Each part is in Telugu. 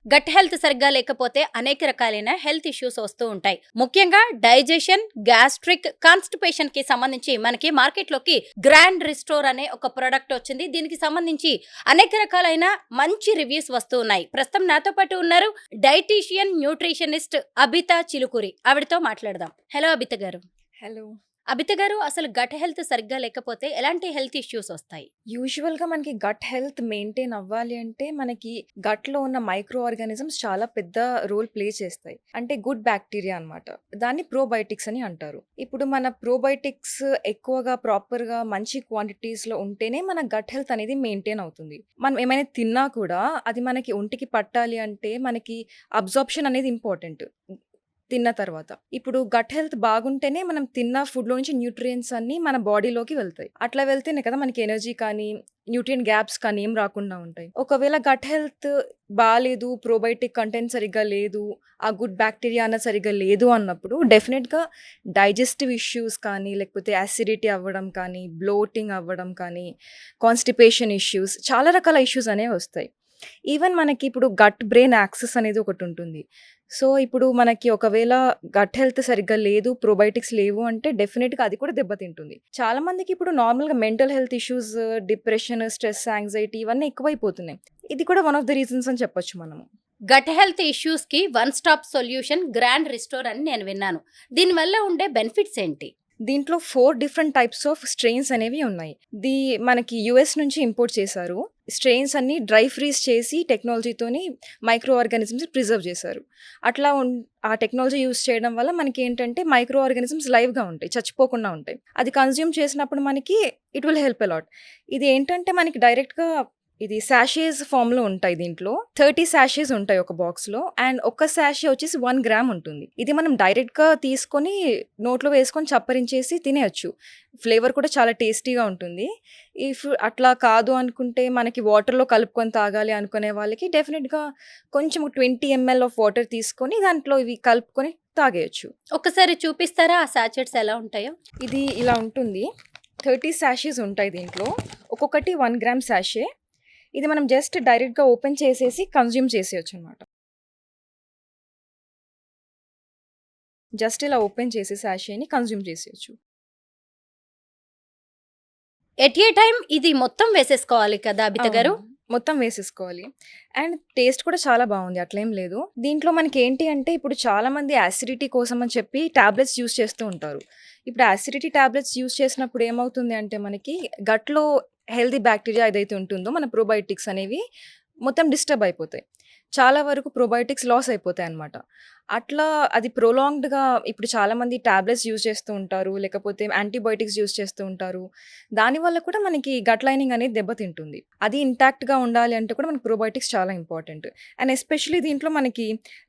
గట్ హెల్త్ సరిగ్గా లేకపోతే అనేక రకాలైన హెల్త్ ఇష్యూస్ వస్తూ ఉంటాయి. ముఖ్యంగా డైజెషన్, గ్యాస్ట్రిక్, కాన్స్టిపేషన్ కి సంబంధించి మనకి మార్కెట్లోకి గ్రాండ్ రిస్టోర్ అనే ఒక ప్రోడక్ట్ వచ్చింది. దీనికి సంబంధించి అనేక రకాలైన మంచి రివ్యూస్ వస్తూ ఉన్నాయి. ప్రస్తుతం నాతో పాటు ఉన్నారు డైటీషియన్, న్యూట్రిషనిస్ట్ అబిత చిలుకూరి. ఆవిడతో మాట్లాడదాం. హలో అబిత గారు. హలో. అబిత గారు, అసలు గట్ హెల్త్ సరిగ్గా లేకపోతే ఎలాంటి హెల్త్ ఇష్యూస్ వస్తాయి? యూజువల్‌గా మనకి గట్ హెల్త్ మెయింటైన్ అవ్వాలి అంటే, మనకి గట్‌లో ఉన్న మైక్రో ఆర్గానిజమ్స్ చాలా పెద్ద రోల్ ప్లే చేస్తాయి. అంటే గుడ్ బ్యాక్టీరియా అనమాట. దాన్ని ప్రోబయోటిక్స్ అని అంటారు. ఇప్పుడు మన ప్రోబయోటిక్స్ ఎక్కువగా ప్రాపర్‌గా మంచి క్వాంటిటీస్‌లో ఉంటేనే మన గట్ హెల్త్ అనేది మెయింటైన్ అవుతుంది. మనం ఏమైనా తిన్నా కూడా అది మనకి ఒంటికి పట్టాలి అంటే మనకి అబ్జార్ప్షన్ అనేది ఇంపార్టెంట్. తిన్న తర్వాత. ఇప్పుడు గట్ హెల్త్ బాగుంటేనే మనం తిన్న ఫుడ్‌లో నుంచి న్యూట్రియంట్స్ అన్నీ మన బాడీలోకి వెళ్తాయి. అట్లా వెళ్తేనే కదా మనకి ఎనర్జీ కానీ, న్యూట్రియంట్ గ్యాప్స్ కానీ ఏం రాకుండా ఉంటాయి. ఒకవేళ గట్ హెల్త్ బాలేదు, ప్రోబయోటిక్ కంటెంట్ సరిగ్గా లేదు, ఆ గుడ్ బ్యాక్టీరియా అన్నది సరిగ్గా లేదు అన్నప్పుడు డెఫినిట్‌గా డైజెస్టివ్ ఇష్యూస్ కానీ, లేకపోతే యాసిడిటీ అవ్వడం కానీ, బ్లోటింగ్ అవ్వడం కానీ, కాన్‌స్టిపేషన్ ఇష్యూస్ చాలా రకాల ఇష్యూస్ అనేవి వస్తాయి. ఈవెన్ మనకి ఇప్పుడు గట్ బ్రెయిన్ యాక్సెస్ అనేది ఒకటుంటుంది. సో, ఇప్పుడు మనకి ఒకవేళ గట్ హెల్త్ సరిగ్గా లేదు, ప్రోబయోటిక్స్ లేవు అంటే డెఫినిట్‌గా అది కూడా దెబ్బతింటుంది. చాలా మందికి ఇప్పుడు నార్మల్‌గా mental health issues, depression, stress, anxiety ఇవన్నీ ఎక్కువైపోతున్నాయి. ఇది కూడా వన్ ఆఫ్ ద రీజన్స్ అని చెప్పొచ్చు మనము. గట్ హెల్త్ ఇష్యూస్ కి one stop solution grand restore అని నేను విన్నాను. దీనివల్ల ఉండే బెనిఫిట్స్ ఏంటి? దీంట్లో 4 డిఫరెంట్ టైప్స్ ఆఫ్ స్ట్రెయిన్స్ అనేవి ఉన్నాయి. మనకి యూఎస్ నుంచి ఇంపోర్ట్ చేశారు. స్ట్రెయిన్స్ అన్నీ డ్రై ఫ్రీజ్ చేసి టెక్నాలజీతోని మైక్రో ఆర్గానిజమ్స్ ప్రిజర్వ్ చేశారు. అట్లా ఆ టెక్నాలజీ యూజ్ చేయడం వల్ల మనకేంటంటే మైక్రో ఆర్గానిజమ్స్ లైవ్‌గా ఉంటాయి. చచ్చిపోకుండా ఉంటాయి. అది కన్జ్యూమ్ చేసినప్పుడు మనకి ఇట్ విల్ హెల్ప్ అలాట్. ఇది ఏంటంటే మనకి డైరెక్ట్‌గా ఇది సాషేస్ ఫామ్‌లో ఉంటాయి దీంట్లో. 30 సాషేస్ ఉంటాయి ఒక బాక్స్‌లో. అండ్ ఒక్క సాషే వచ్చేసి 1 గ్రామ్ ఉంటుంది. ఇది మనం డైరెక్ట్‌గా తీసుకొని నోట్లో వేసుకొని చప్పరించేసి తినేయొచ్చు. ఫ్లేవర్ కూడా చాలా టేస్టీగా ఉంటుంది. ఇఫ్ అట్లా కాదు అనుకుంటే మనకి వాటర్‌లో కలుపుకొని తాగాలి అనుకునే వాళ్ళకి డెఫినిట్‌గా కొంచెం 20 ఎంఎల్ ఆఫ్ వాటర్ తీసుకొని దాంట్లో ఇవి కలుపుకొని తాగేయొచ్చు. ఒక్కసారి చూపిస్తారా ఆ సాచెట్స్ ఎలా ఉంటాయో? ఇది ఇలా ఉంటుంది. 30 సాషేస్ ఉంటాయి దీంట్లో. ఒక్కొక్కటి 1 గ్రామ్ సాషే. ఇది మనం జస్ట్ డైరెక్ట్‌గా ఓపెన్ చేసేసి కన్జ్యూమ్ చేసేయొచ్చనమాట. జస్ట్ ఇలా ఓపెన్ చేసి సాషేని కన్జ్యూమ్ చేసేయొచ్చు. ఎట్ ఏ టైమ్ ఇది మొత్తం వేసేసుకోవాలి కదా అబిత గారు? అవును. మొత్తం వేసేసుకోవాలి. అండ్ టేస్ట్ కూడా చాలా బావుంది. అట్లేం లేదు. దీంట్లో మనకేంటి అంటే ఇప్పుడు చాలామంది యాసిడిటీ కోసం అని చెప్పి టాబ్లెట్స్ యూజ్ చేస్తూ ఉంటారు. ఇప్పుడు యాసిడిటీ టాబ్లెట్స్ యూజ్ చేసినప్పుడు ఏమవుతుంది అంటే మనకి గట్‌లో హెల్తీ బ్యాక్టీరియా ఏదైతే ఉంటుందో మన ప్రోబయోటిక్స్ అనేవి మొత్తం డిస్టర్బ్ అయిపోతాయి. చాలా వరకు ప్రోబయోటిక్స్ లాస్ అయిపోతాయన్నమాట. అట్లా అది ప్రొలాంగ్డ్‌గా ఇప్పుడు చాలామంది టాబ్లెట్స్ యూజ్ చేస్తూ ఉంటారు. లేకపోతే యాంటీబయోటిక్స్ యూజ్ చేస్తూ ఉంటారు. దానివల్ల కూడా మనకి గట్ లైనింగ్ అనేది దెబ్బతింటుంది. అది ఇంటాక్ట్‌గా ఉండాలి అంటే కూడా మనకి ప్రోబయోటిక్స్ చాలా ఇంపార్టెంట్. అండ్ ఎస్పెషల్లీ దీంట్లో మనకి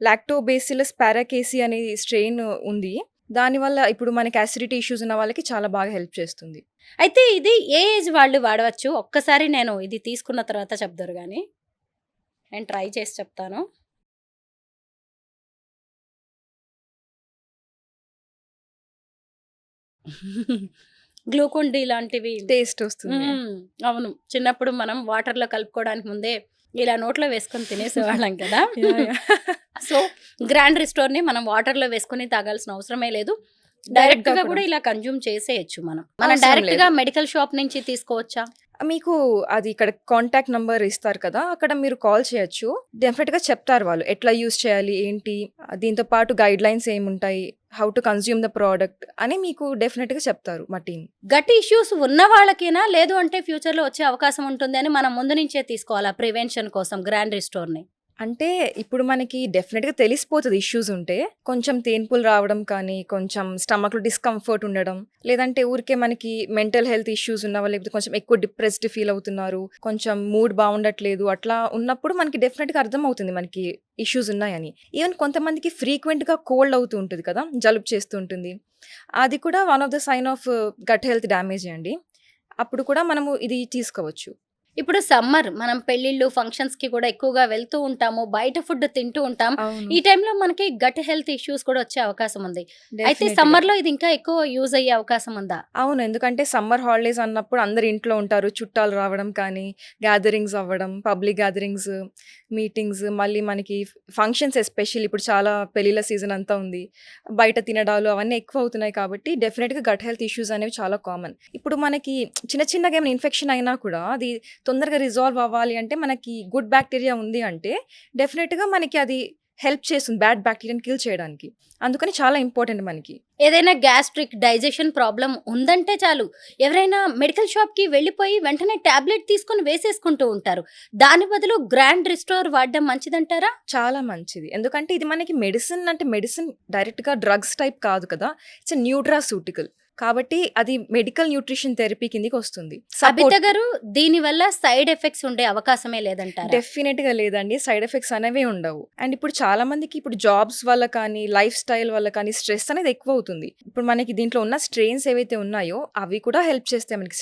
లాక్టోబాసిల్లస్ పారాకేసి అనే స్ట్రెయిన్ ఉంది. దానివల్ల ఇప్పుడు మనకి యాసిడిటీ ఇష్యూస్ ఉన్న వాళ్ళకి చాలా బాగా హెల్ప్ చేస్తుంది. అయితే ఇది ఏ ఏజ్ వాళ్ళు వాడవచ్చు? ఒక్కసారి నేను ఇది తీసుకున్న తర్వాత చెప్దురు గానీ. నేను ట్రై చేసి చెప్తాను. గ్లూకోన్ డి లాంటివి. టేస్ట్ వస్తుంది. అవును. చిన్నప్పుడు మనం వాటర్‌లో కలుపుకోవడానికి ముందే ఇలా నోట్లో వేసుకొని తినేసేవాళ్ళం కదా! యాహ్! యాహ్! సో, గ్రాండ్ రిస్టోర్‌ని మనం వాటర్‌లో వేసుకొని తాగాల్సిన అవసరమే లేదు. డైరెక్ట్‌గా డైరెక్ట్‌గా కూడా కూడా ఇలా కన్జ్యూమ్ చేసేయొచ్చు మనం. మనం అవసరం డైరెక్ట్‌గా లేదు. మెడికల్ షాప్ నుంచి తీసుకోవచ్చా? మీకు అది ఇక్కడ కాంటాక్ట్ నంబర్ ఇస్తారు కదా! అక్కడ మీరు కాల్ చేయొచ్చు. డెఫినిట్‌గా చెప్తారు వాళ్ళు. ఎట్లా యూజ్ చేయాలి? ఏంటి? దీంతో పాటు గైడ్‌లైన్స్ ఏముంటాయి? How to consume the product అని మీకు డెఫినిట్‌గా చెప్తారు మా టీమ్. గట్ ఇష్యూస్ ఉన్న వాళ్ళకేనా? లేదు అంటే ఫ్యూచర్‌లో వచ్చే అవకాశం ఉంటుంది అని మనం ముందు నుంచే తీసుకోవాలా ప్రివెన్షన్ కోసం గ్రాండ్ రిస్టోర్‌ని? అంటే ఇప్పుడు మనకి డెఫినిట్‌గా తెలిసిపోతది ఇష్యూస్ ఉంటే. కొంచెం తేన్పులు రావడం కానీ, కొంచెం స్టమక్‌లో డిస్కంఫర్ట్ ఉండడం, లేదంటే ఊరికే మనకి మెంటల్ హెల్త్ ఇష్యూస్ ఉన్నవా, లేకపోతే కొంచెం ఎక్కువ డిప్రెస్డ్ ఫీల్ అవుతున్నారు, కొంచెం మూడ్ బావుండట్లేదు అట్లా ఉన్నప్పుడు మనకి డెఫినిట్‌గా అర్థమవుతుంది మనకి ఇష్యూస్ ఉన్నాయని. ఈవెన్ కొంతమందికి ఫ్రీక్వెంట్‌గా కోల్డ్ అవుతూ ఉంటది కదా! జలుబు చేస్తూ ఉంటుంది. అది కూడా one of the sign of gut health డ్యామేజే అండి. అప్పుడు కూడా మనము ఇది తీసుకోవచ్చు. ఇప్పుడు సమ్మర్ మనం పెళ్ళిళ్ళు, ఫంక్షన్స్ కి కూడా ఎక్కువగా వెళ్తూ ఉంటాము. బయట ఫుడ్ తింటూ ఉంటాం. అవును. ఈ టైంలో మనకి గట్ హెల్త్ ఇష్యూస్ కూడా వచ్చే అవకాశం ఉంది. అయితే డెఫినెట్‌గా. సమ్మర్‌లో ఇది ఇంకా ఎక్కువ యూజ్ అయ్యే అవకాశం ఉందా? అవును. ఎందుకంటే సమ్మర్ హాలిడేస్ అన్నప్పుడు అందరూ ఇంట్లో ఉంటారు. చుట్టాలు రావడం కానీ, గ్యాదరింగ్స్ అవ్వడం, పబ్లిక్ గ్యాదరింగ్స్, మీటింగ్స్, మళ్ళీ మనకి ఫంక్షన్స్ ఎస్పెషల్లీ ఇప్పుడు చాలా పెళ్ళిళ్ళ సీజన్ అంతా ఉంది. బయట తినడాలు అవన్నీ ఎక్కువ అవుతున్నాయి కాబట్టి డెఫినెట్‌గా గట్ హెల్త్ ఇష్యూస్ అనేవి చాలా కామన్. ఇప్పుడు మనకి చిన్న చిన్నగా ఏమైనా ఇన్ఫెక్షన్ అయినా కూడా అది తొందరగా రిజాల్వ్ అవ్వాలి అంటే మనకి గుడ్ బ్యాక్టీరియా ఉంది అంటే డెఫినెట్‌గా మనకి అది హెల్ప్ చేస్తుంది బ్యాడ్ బ్యాక్టీరియాని కిల్ చేయడానికి. అందుకని చాలా ఇంపార్టెంట్ మనకి. ఏదైనా గ్యాస్ట్రిక్, డైజెషన్ ప్రాబ్లమ్ ఉందంటే చాలు ఎవరైనా మెడికల్ షాప్‌కి వెళ్ళిపోయి వెంటనే టాబ్లెట్ తీసుకొని వేసేసుకుంటూ ఉంటారు. దాని బదులు గ్రాండ్ రిస్టోర్ వాడడం మంచిదంటారా? చాలా మంచిది. ఎందుకంటే ఇది మనకి మెడిసిన్ అంటే మెడిసిన్ డైరెక్ట్‌గా డ్రగ్స్ టైప్ కాదు కదా! It's a nutraceutical. కాబట్టి అది మెడికల్ న్యూట్రిషన్ థెరపీ కిందకొస్తుంది. అబిత గారు, దీనివల్ల సైడ్ ఎఫెక్ట్స్ ఉండే అవకాశమే లేదంటారా? డెఫినెట్‌గా లేదండి. సైడ్ ఎఫెక్ట్స్ అనేవే ఉండవు. అండ్ ఇప్పుడు చాలా మందికి ఇప్పుడు జాబ్స్ వల్ల కానీ, లైఫ్ స్టైల్ వల్ల కానీ స్ట్రెస్ అనేది ఎక్కువవుతుంది. ఇప్పుడు మనకి దీంట్లో ఉన్న స్ట్రెయిన్స్ ఏవైతే ఉన్నాయో అవి కూడా హెల్ప్ చేస్తాయి మనకి.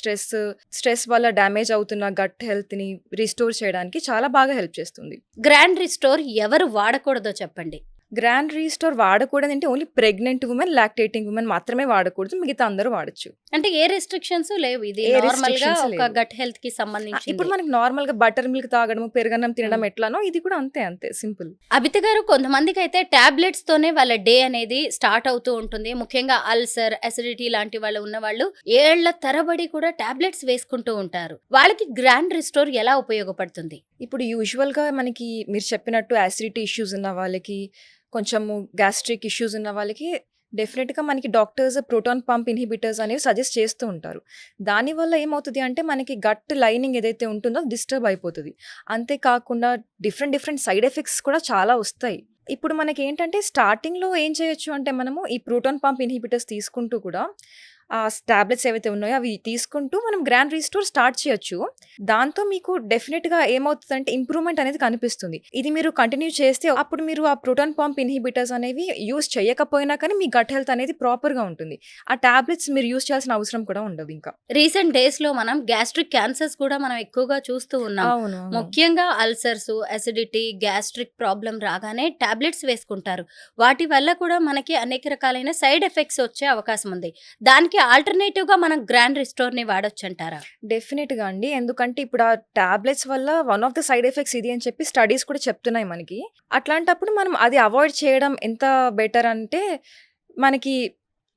స్ట్రెస్ వల్ల డ్యామేజ్ అవుతున్న గట్ హెల్త్‌ని రిస్టోర్ చేయడానికి చాలా బాగా హెల్ప్ చేస్తుంది. గ్రాండ్ రిస్టోర్ ఎవరు వాడకూడదో చెప్పండి. గ్రాండ్ రీస్టోర్ వాడకూడదంటే only pregnant women, lactating women మాత్రమే వాడకూడదు. మిగతా అందరూ వాడొచ్చు. అంటే ఏ రెస్ట్రిక్షన్స్ లేవు. ఇది ఏ నార్మల్‌గా restrictions ఒక లేవు. గట్ హెల్త్‌కి ఇప్పుడు సంబంధించింది. మనకి నార్మల్‌గా బటర్ మిల్క్ తాగడము, పెరుగన్నం తినడం ఎట్లానో ఇది కూడా అంతే సింపుల్. అబిత గారు, కొంతమందికైతే టాబ్లెట్స్ తోనే వాళ్ళ డే అనేది స్టార్ట్ అవుతూ ఉంటుంది. ముఖ్యంగా అల్సర్, అసిడిటీ లాంటి వాళ్ళు ఉన్నవాళ్ళు ఏళ్ల తరబడి కూడా టాబ్లెట్స్ వేసుకుంటూ ఉంటారు. వాళ్ళకి గ్రాండ్ రిస్టోర్ ఎలా ఉపయోగపడుతుంది? ఇప్పుడు యూజువల్‌గా మనకి మీరు చెప్పినట్టు యాసిడిటీ ఇష్యూస్ ఉన్న వాళ్ళకి, కొంచెము గ్యాస్ట్రిక్ ఇష్యూస్ ఉన్న వాళ్ళకి డెఫినెట్‌గా మనకి డాక్టర్స్ ప్రోటాన్ పంప్ ఇన్హిబిటర్స్ అనేవి సజెస్ట్ చేస్తూ ఉంటారు. దానివల్ల ఏమవుతది అంటే మనకి గట్ లైనింగ్ ఏదైతే ఉంటుందో డిస్టర్బ్ అయిపోతది. అంతే కాకుండా డిఫరెంట్ సైడ్ ఎఫెక్ట్స్ కూడా చాలా వస్తాయి. ఇప్పుడు మనకేంటంటే స్టార్టింగ్‌లో ఏం చేయొచ్చు అంటే మనము ఈ ప్రోటాన్ పంప్ ఇన్హిబిటర్స్ తీసుకుంటూ కూడా ఆ టాబ్లెట్స్ ఏవైతే ఉన్నాయో అవి తీసుకుంటూ మనం గ్రాండ్ రీస్టోర్ స్టార్ట్ చేయొచ్చు. దాంతో మీకు డెఫినెట్‌గా ఏమవుతదంటే ఇంప్రూవ్‌మెంట్ అనేది కనిపిస్తుంది. ఇది మీరు కంటిన్యూ చేస్తే అప్పుడు మీరు ఆ ప్రోటాన్ పంప్ ఇన్హిబిటర్స్ అనేవి యూజ్ చేయకపోయినా కానీ మీ గట్ హెల్త్ అనేది ప్రాపర్‌గా ఉంటుంది. ఆ టాబ్లెట్స్ మీరు యూజ్ చేయాల్సిన అవసరం కూడా ఉండదు ఇంకా. రీసెంట్ డేస్ లో మనం గ్యాస్ట్రిక్ క్యాన్సర్స్ కూడా మనం ఎక్కువగా చూస్తూ ఉన్నాం. అవును. ముఖ్యంగా అల్సర్స్, అసిడిటీ, గ్యాస్ట్రిక్ ప్రాబ్లం రాగానే టాబ్లెట్స్ వేసుకుంటారు. వాటి వల్ల కూడా మనకి అనేక రకాలైన సైడ్ ఎఫెక్ట్స్ వచ్చే అవకాశం ఉంది. దానికి ఆల్టర్నేటివ్ గా మనం గ్రాండ్ రిస్టోర్ ని వాడొచ్చంటారా? డెఫినెట్‌గా అండి. ఎందుకంటే ఇప్పుడు ఆ టాబ్లెట్స్ వల్ల one of the side effects ఇది అని చెప్పి స్టడీస్ కూడా చెప్తున్నాయి మనకి. అట్లాంటప్పుడు మనం అది అవాయిడ్ చేయడం ఎంత బెటర్ అంటే మనకి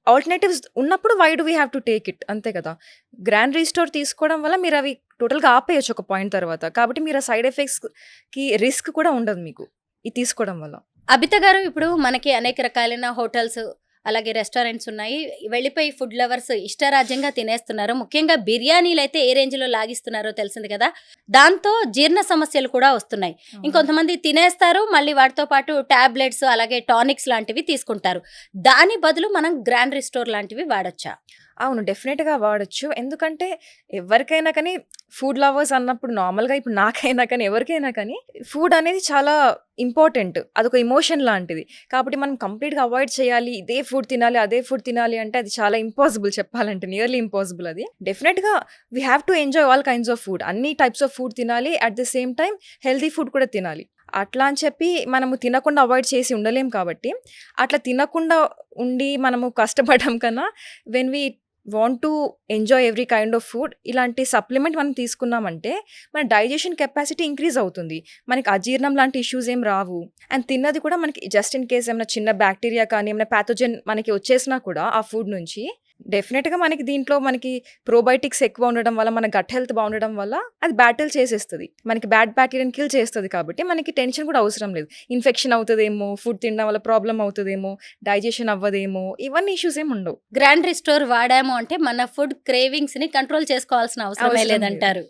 ఆల్టర్‌నేటివ్స్ ఉన్నప్పుడు why do we have to take it అంతే కదా! గ్రాండ్ రీస్టోర్ తీసుకోవడం వల్ల మీరు అవి టోటల్‌గా ఆపేయొచ్చు ఒక పాయింట్ తర్వాత. కాబట్టి మీరు ఆ సైడ్ ఎఫెక్ట్స్‌కి రిస్క్ కూడా ఉండదు మీకు ఇది తీసుకోవడం వల్ల. అబిత గారు, ఇప్పుడు మనకి అనేక రకాలైన హోటల్స్, అలాగే రెస్టారెంట్స్ ఉన్నాయి. వెళ్ళిపోయి ఫుడ్ లవర్స్ ఇష్టారాజ్యంగా తినేస్తున్నారు. ముఖ్యంగా బిర్యానీలు అయితే ఏ రేంజ్ లో లాగిస్తున్నారో తెలిసింది కదా. దాంతో జీర్ణ సమస్యలు కూడా వస్తున్నాయి. ఇంకొంతమంది తినేస్తారు, మళ్ళీ వాటితో పాటు టాబ్లెట్స్, అలాగే టానిక్స్ లాంటివి తీసుకుంటారు. దాని బదులు మనం గ్రాండ్ రిస్టోర్ లాంటివి వాడొచ్చా? అవును. డెఫినెట్‌గా వాడొచ్చు. ఎందుకంటే ఎవరికైనా కానీ ఫుడ్ లవర్స్ అన్నప్పుడు నార్మల్‌గా ఇప్పుడు నాకైనా కానీ, ఎవరికైనా కానీ ఫుడ్ అనేది చాలా ఇంపార్టెంట్. అదొక ఎమోషన్ లాంటిది. కాబట్టి మనం కంప్లీట్‌గా అవాయిడ్ చేయాలి. ఇదే ఫుడ్ తినాలి, అదే ఫుడ్ తినాలి అంటే అది చాలా ఇంపాసిబుల్ చెప్పాలంటే. నియర్లీ ఇంపాసిబుల్ అది. డెఫినెట్‌గా we have to enjoy all kinds of food. అన్ని టైప్స్ ఆఫ్ ఫుడ్ తినాలి. At the same time healthy food కూడా తినాలి. అట్లా అని చెప్పి మనము తినకుండా అవాయిడ్ చేసి ఉండలేం కాబట్టి, అట్లా తినకుండా ఉండి మనము కష్టపడడం కన్నా when we want to enjoy every kind of food ఇలాంటి సప్లిమెంట్ మనం తీసుకున్నామంటే మన డైజెషన్ కెపాసిటీ ఇంక్రీజ్ అవుతుంది. మనకి అజీర్ణం లాంటి ఇష్యూస్ ఏం రావు. అండ్ తిన్నది కూడా మనకి జస్ట్ ఇన్ కేస్ ఏమైనా చిన్న బ్యాక్టీరియా కానీ ఏమైనా ప్యాథోజన్ మనకి వచ్చేసినా కూడా ఆ ఫుడ్ నుంచి డెఫినెట్‌గా మనకి దీంట్లో మనకి ప్రోబయోటిక్స్ ఎక్కువ ఉండడం వల్ల మన గట్ హెల్త్ బాగుండడం వల్ల అది బ్యాటిల్ చేసేస్తది. మనకి బ్యాడ్ బ్యాక్టీరియాని కిల్ చేస్తది కాబట్టి మనకి టెన్షన్ కూడా అవసరం లేదు. ఇన్ఫెక్షన్ అవుతదేమో, ఫుడ్ తినడం వల్ల ప్రాబ్లమ్ అవుతదేమో, డైజెషన్ అవ్వదేమో ఇవన్నీ ఇష్యూస్ ఏమి ఉండవు. గ్రాండ్ రిస్టోర్ వాడాము అంటే మన ఫుడ్ క్రేవింగ్స్ ని కంట్రోల్ చేసుకోవాల్సిన అవసరమే అవసరం లేదు. లేదంటారు.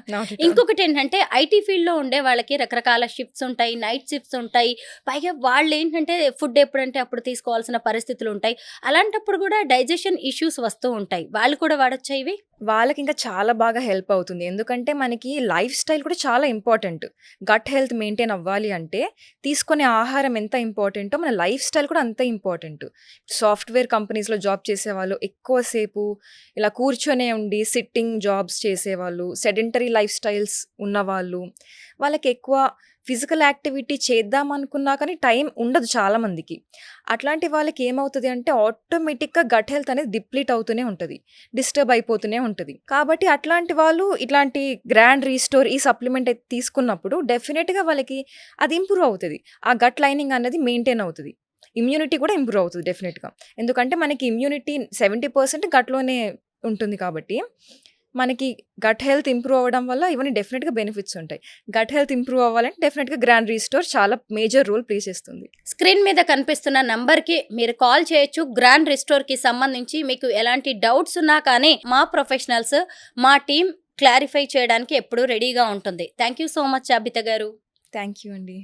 Not at all. ఇంకొకటి ఏంటంటే ఐటీ ఫీల్డ్ లో ఉండే వాళ్ళకి రకరకాల షిఫ్ట్స్ ఉంటాయి, నైట్ షిఫ్ట్స్ ఉంటాయి. పైగా వాళ్ళు ఏంటంటే ఫుడ్ ఎప్పుడంటే అప్పుడు తీసుకోవాల్సిన పరిస్థితులు ఉంటాయి. అలాంటప్పుడు కూడా డైజెషన్ ఇష్యూస్ వస్తూ ఉంటాయి. వాళ్ళు కూడా వాడొచ్చా ఇవి? వాళ్ళకి ఇంకా చాలా బాగా హెల్ప్ అవుతుంది. ఎందుకంటే మనకి లైఫ్ స్టైల్ కూడా చాలా ఇంపార్టెంట్. గట్ హెల్త్ మెయింటైన్ అవ్వాలి అంటే తీసుకునే ఆహారం ఎంత ఇంపార్టెంటో మన లైఫ్ స్టైల్ కూడా అంతే ఇంపార్టెంట్. సాఫ్ట్‌వేర్ కంపెనీస్‌లో జాబ్ చేసేవాళ్ళు ఎక్కువ సేపు ఇలా కూర్చొనే ఉండి సిట్టింగ్ జాబ్స్ చేసేవాళ్ళు, సెడెంటరీ లైఫ్ స్టైల్స్ ఉన్నవాళ్ళు, వాళ్ళకి ఎక్కువ ఫిజికల్ యాక్టివిటీ చేద్దామనుకున్నా కానీ టైం ఉండదు చాలామందికి. అట్లాంటి వాళ్ళకి ఏమవుతది అంటే ఆటోమేటిక్‌గా గట్ హెల్త్ అనేది డిప్లీట్ అవుతూనే ఉంటది. డిస్టర్బ్ అయిపోతూనే ఉంటది. కాబట్టి అట్లాంటి వాళ్ళు ఇట్లాంటి గ్రాండ్ రీస్టోర్ ఈ సప్లిమెంట్ అయితే తీసుకున్నప్పుడు డెఫినిట్‌గా వాళ్ళకి అది ఇంప్రూవ్ అవుతది. ఆ గట్ లైనింగ్ అనేది మెయింటైన్ అవుతది. ఇమ్యూనిటీ కూడా ఇంప్రూవ్ అవుతది డెఫినిట్‌గా. ఎందుకంటే మనకి ఇమ్యూనిటీ 70% గట్‌లోనే ఉంటుంది కాబట్టి, మనకి గట్ హెల్త్ ఇంప్రూవ్ అవ్వడం వల్ల ఇవన్నీ డెఫినిట్‌గా బెనిఫిట్స్ ఉంటాయి. గట్ హెల్త్ ఇంప్రూవ్ అవ్వాలంటే డెఫినిట్‌గా గ్రాండ్ రీస్టోర్ చాలా మేజర్ రోల్ ప్లే చేస్తుంది. స్క్రీన్ మీద కనిపిస్తున్న నంబర్‌కి మీరు కాల్ చేయొచ్చు. గ్రాండ్ రిస్టోర్‌కి సంబంధించి మీకు ఎలాంటి డౌట్స్ ఉన్నా కానీ మా ప్రొఫెషనల్స్, మా టీమ్ క్లారిఫై చేయడానికి ఎప్పుడూ రెడీగా ఉంటుంది. Thank you so much Abitha గారు. థాంక్ యూ అండి.